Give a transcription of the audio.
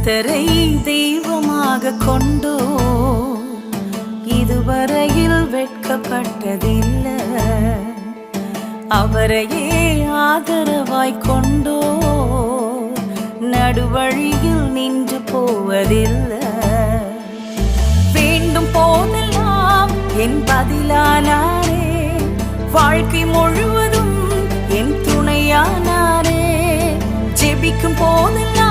கர்த்தரை தெய்வமாக கொண்டோ இதுவரையில் வெட்கப்பட்டதில்லை. அவரையே ஆதரவாய் கொண்டோ நடுவழியில் நின்று போவதில்லை. வேண்டும் போதெல்லாம் என் பதிலானாரே, வாழ்க்கை முழுவதும் என் துணையானாரே. ஜெபிக்கும் போதெல்லாம்